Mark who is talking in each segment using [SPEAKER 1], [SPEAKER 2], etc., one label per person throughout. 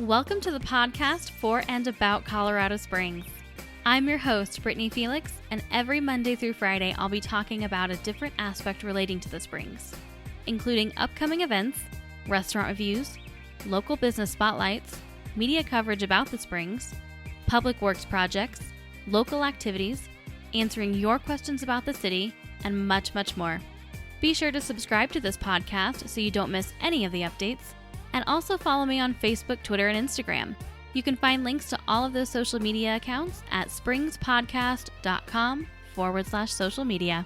[SPEAKER 1] Welcome to the podcast for and about Colorado Springs. I'm your host, Brittany Felix, and every Monday through Friday I'll be talking about a different aspect relating to the Springs, including upcoming events, restaurant reviews, local business spotlights, media coverage about the Springs, public works projects, local activities, answering your questions about the city, and much, much more. Be sure to subscribe to this podcast so you don't miss any of the updates. And also follow me on Facebook, Twitter, and Instagram. You can find links to all of those social media accounts at springspodcast.com/social media.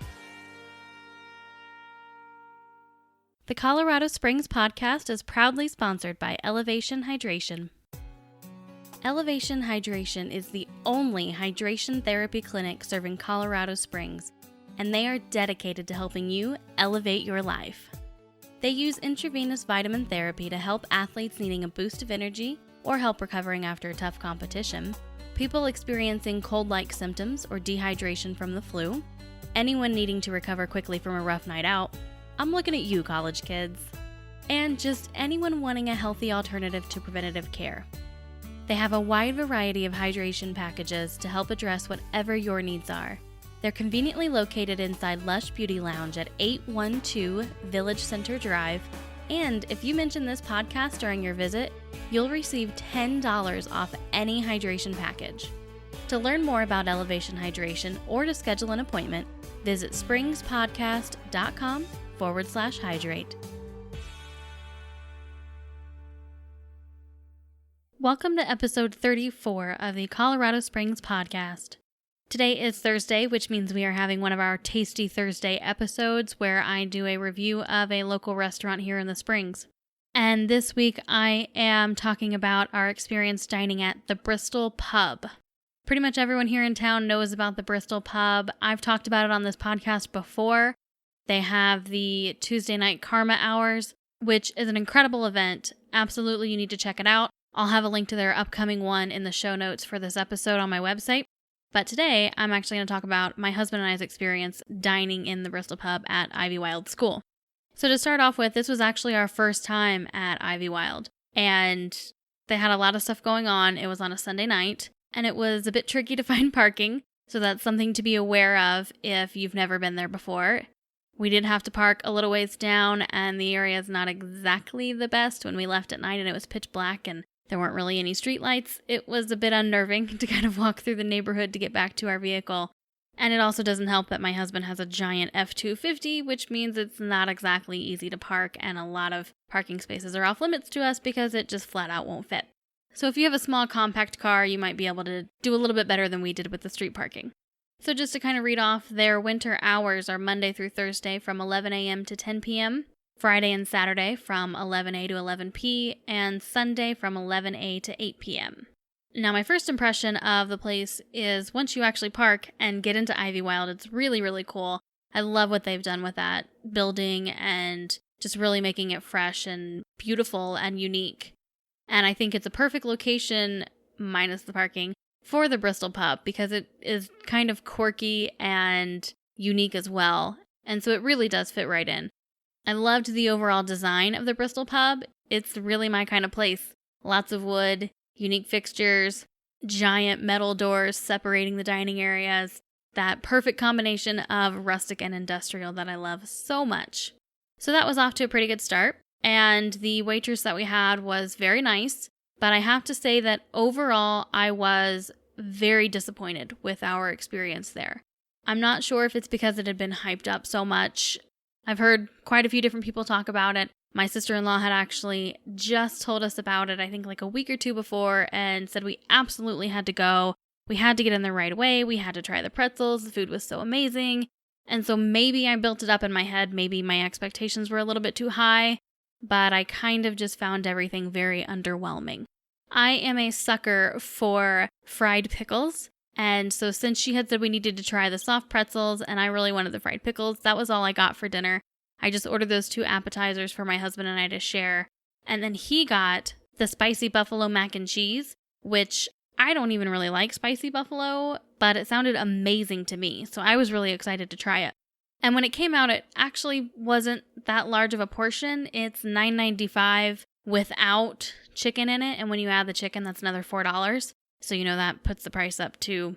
[SPEAKER 1] The Colorado Springs podcast is proudly sponsored by Elevation Hydration. Elevation Hydration is the only hydration therapy clinic serving Colorado Springs, and they are dedicated to helping you elevate your life. They use intravenous vitamin therapy to help athletes needing a boost of energy or help recovering after a tough competition, people experiencing cold-like symptoms or dehydration from the flu, anyone needing to recover quickly from a rough night out. I'm looking at you, college kids. And just anyone wanting a healthy alternative to preventative care. They have a wide variety of hydration packages to help address whatever your needs are. They're conveniently located inside Lush Beauty Lounge at 812 Village Center Drive, and if you mention this podcast during your visit, you'll receive $10 off any hydration package. To learn more about Elevation Hydration or to schedule an appointment, visit springspodcast.com/hydrate. Welcome to episode 34 of the Colorado Springs podcast. Today is Thursday, which means we are having one of our Tasty Thursday episodes where I do a review of a local restaurant here in the Springs. And this week I am talking about our experience dining at the Bristol Pub. Pretty much everyone here in town knows about the Bristol Pub. I've talked about it on this podcast before. They have the Tuesday night Karma Hours, which is an incredible event. Absolutely, you need to check it out. I'll have a link to their upcoming one in the show notes for this episode on my website. But today, I'm actually going to talk about my husband and I's experience dining in the Bristol Pub at Ivy Wild School. So to start off with, this was actually our first time at Ivy Wild, and they had a lot of stuff going on. It was on a Sunday night, and it was a bit tricky to find parking, so that's something to be aware of if you've never been there before. We did have to park a little ways down, and the area is not exactly the best. When we left at night and it was pitch black and there weren't really any streetlights, it was a bit unnerving to kind of walk through the neighborhood to get back to our vehicle. And it also doesn't help that my husband has a giant F-250, which means it's not exactly easy to park, and a lot of parking spaces are off limits to us because it just flat out won't fit. So if you have a small compact car, you might be able to do a little bit better than we did with the street parking. So just to kind of read off, their winter hours are Monday through Thursday from 11 a.m. to 10 p.m., Friday and Saturday from 11 a to 11 p, and Sunday from 11 a to 8 p.m. Now, my first impression of the place is once you actually park and get into Ivy Wild, it's really, really cool. I love what they've done with that building and just really making it fresh and beautiful and unique. And I think it's a perfect location, minus the parking, for the Bristol Pub because it is kind of quirky and unique as well. And so it really does fit right in. I loved the overall design of the Bristol Pub. It's really my kind of place. Lots of wood, unique fixtures, giant metal doors separating the dining areas. That perfect combination of rustic and industrial that I love so much. So that was off to a pretty good start. And the waitress that we had was very nice. But I have to say that overall, I was very disappointed with our experience there. I'm not sure if it's because it had been hyped up so much. I've heard quite a few different people talk about it. My sister-in-law had actually just told us about it, I think like a week or two before, and said we absolutely had to go. We had to get in there right away. We had to try the pretzels. The food was so amazing. And so maybe I built it up in my head. Maybe my expectations were a little bit too high, but I kind of just found everything very underwhelming. I am a sucker for fried pickles. And so since she had said we needed to try the soft pretzels and I really wanted the fried pickles, that was all I got for dinner. I just ordered those 2 appetizers for my husband and I to share. And then he got the spicy buffalo mac and cheese, which I don't even really like spicy buffalo, but it sounded amazing to me. So I was really excited to try it. And when it came out, it actually wasn't that large of a portion. It's $9.95 without chicken in it. And when you add the chicken, that's another $4. So, that puts the price up to,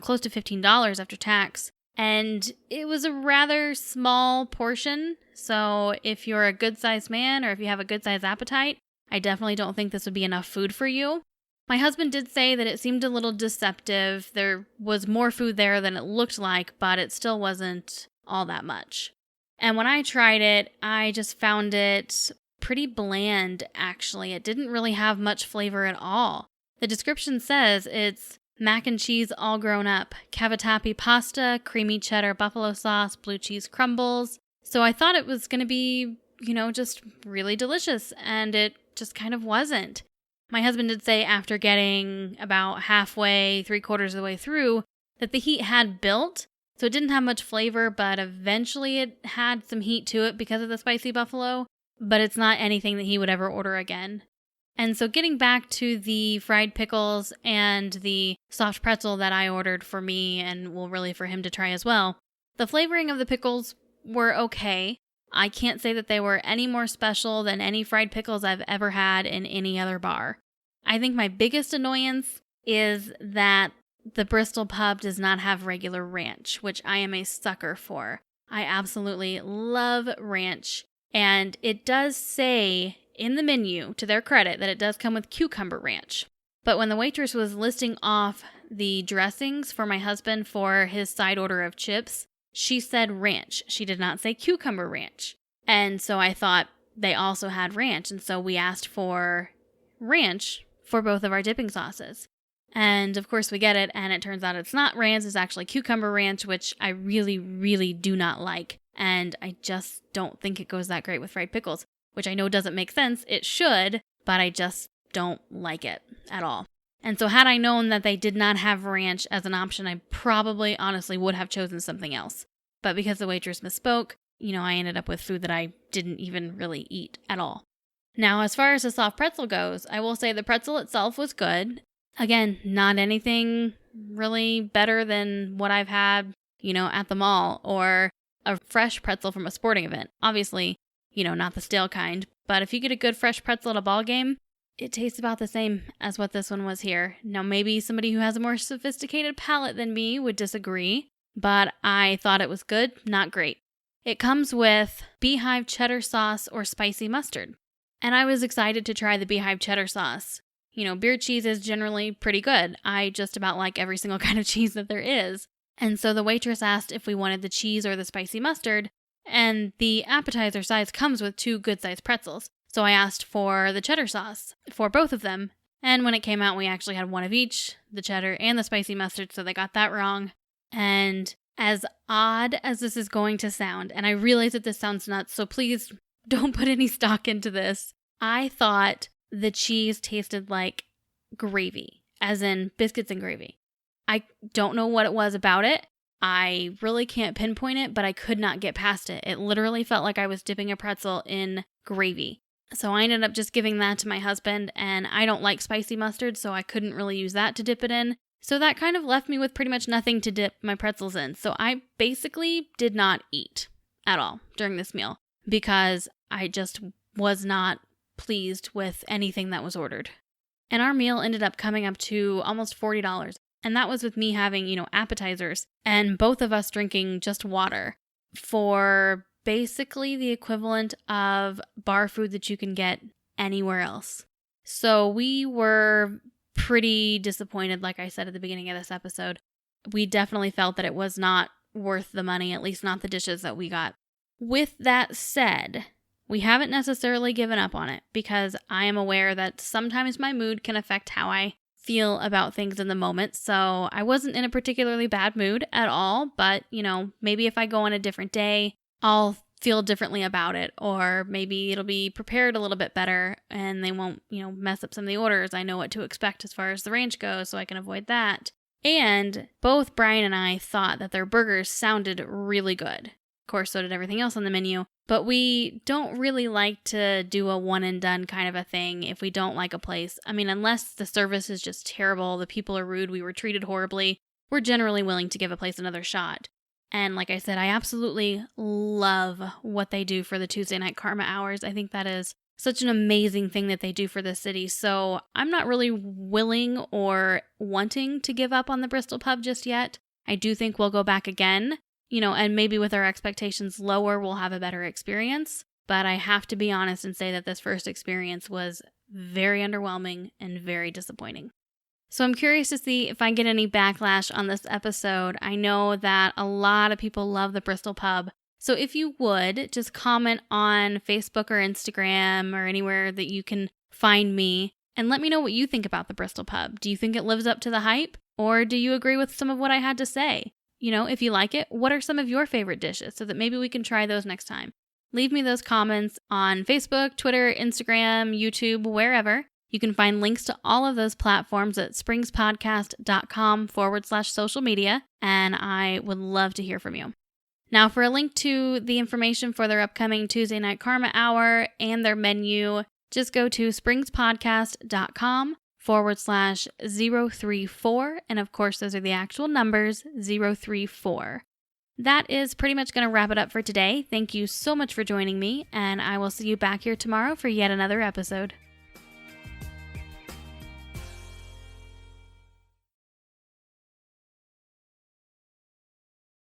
[SPEAKER 1] close to $15 after tax. And it was a rather small portion. So if you're a good-sized man or if you have a good-sized appetite, I definitely don't think this would be enough food for you. My husband did say that it seemed a little deceptive. There was more food there than it looked like, but it still wasn't all that much. And when I tried it, I just found it pretty bland, actually. It didn't really have much flavor at all. The description says it's mac and cheese all grown up, cavatappi pasta, creamy cheddar buffalo sauce, blue cheese crumbles. So I thought it was going to be, just really delicious, and it just kind of wasn't. My husband did say after getting about halfway, 3/4 of the way through, that the heat had built, so it didn't have much flavor, but eventually it had some heat to it because of the spicy buffalo, but it's not anything that he would ever order again. And so getting back to the fried pickles and the soft pretzel that I ordered for me and really for him to try as well, the flavoring of the pickles were okay. I can't say that they were any more special than any fried pickles I've ever had in any other bar. I think my biggest annoyance is that the Bristol Pub does not have regular ranch, which I am a sucker for. I absolutely love ranch, and it does say in the menu, to their credit, that it does come with cucumber ranch. But when the waitress was listing off the dressings for my husband for his side order of chips, she said ranch. She did not say cucumber ranch. And so I thought they also had ranch, and so we asked for ranch for both of our dipping sauces. And of course we get it, and it turns out it's not ranch, it's actually cucumber ranch, which I really, really do not like. And I just don't think it goes that great with fried pickles, which I know doesn't make sense. It should, but I just don't like it at all. And so had I known that they did not have ranch as an option, I probably honestly would have chosen something else. But because the waitress misspoke, I ended up with food that I didn't even really eat at all. Now, as far as the soft pretzel goes, I will say the pretzel itself was good. Again, not anything really better than what I've had, at the mall or a fresh pretzel from a sporting event. Obviously, not the stale kind, but if you get a good fresh pretzel at a ball game, it tastes about the same as what this one was here. Now, maybe somebody who has a more sophisticated palate than me would disagree, but I thought it was good, not great. It comes with beehive cheddar sauce or spicy mustard, and I was excited to try the beehive cheddar sauce. Beer cheese is generally pretty good. I just about like every single kind of cheese that there is. And so the waitress asked if we wanted the cheese or the spicy mustard, and the appetizer size comes with 2 good-sized pretzels. So I asked for the cheddar sauce for both of them. And when it came out, we actually had one of each, the cheddar and the spicy mustard, so they got that wrong. And as odd as this is going to sound, and I realize that this sounds nuts, so please don't put any stock into this, I thought the cheese tasted like gravy, as in biscuits and gravy. I don't know what it was about it. I really can't pinpoint it, but I could not get past it. It literally felt like I was dipping a pretzel in gravy. So I ended up just giving that to my husband, and I don't like spicy mustard, so I couldn't really use that to dip it in. So that kind of left me with pretty much nothing to dip my pretzels in. So I basically did not eat at all during this meal because I just was not pleased with anything that was ordered. And our meal ended up coming up to almost $40. And that was with me having, appetizers and both of us drinking just water for basically the equivalent of bar food that you can get anywhere else. So we were pretty disappointed, like I said at the beginning of this episode. We definitely felt that it was not worth the money, at least not the dishes that we got. With that said, we haven't necessarily given up on it because I am aware that sometimes my mood can affect how I feel about things in the moment. So I wasn't in a particularly bad mood at all, but maybe if I go on a different day, I'll feel differently about it, or maybe it'll be prepared a little bit better and they won't, mess up some of the orders. I know what to expect as far as the range goes, so I can avoid that. And both Brian and I thought that their burgers sounded really good. Of course, so did everything else on the menu. But we don't really like to do a one and done kind of a thing if we don't like a place. I mean, unless the service is just terrible, the people are rude, we were treated horribly, we're generally willing to give a place another shot. And like I said, I absolutely love what they do for the Tuesday Night Karma hours. I think that is such an amazing thing that they do for the city. So I'm not really willing or wanting to give up on the Bristol Pub just yet. I do think we'll go back again, and maybe with our expectations lower, we'll have a better experience. But I have to be honest and say that this first experience was very underwhelming and very disappointing. So I'm curious to see if I get any backlash on this episode. I know that a lot of people love the Bristol Pub. So if you would, just comment on Facebook or Instagram or anywhere that you can find me and let me know what you think about the Bristol Pub. Do you think it lives up to the hype? Or do you agree with some of what I had to say? If you like it, what are some of your favorite dishes so that maybe we can try those next time? Leave me those comments on Facebook, Twitter, Instagram, YouTube, wherever. You can find links to all of those platforms at springspodcast.com/social media, and I would love to hear from you. Now, for a link to the information for their upcoming Tuesday Night Karma Hour and their menu, just go to springspodcast.com/034, and of course, those are the actual numbers, 034. That is pretty much going to wrap it up for today. Thank you so much for joining me, and I will see you back here tomorrow for yet another episode.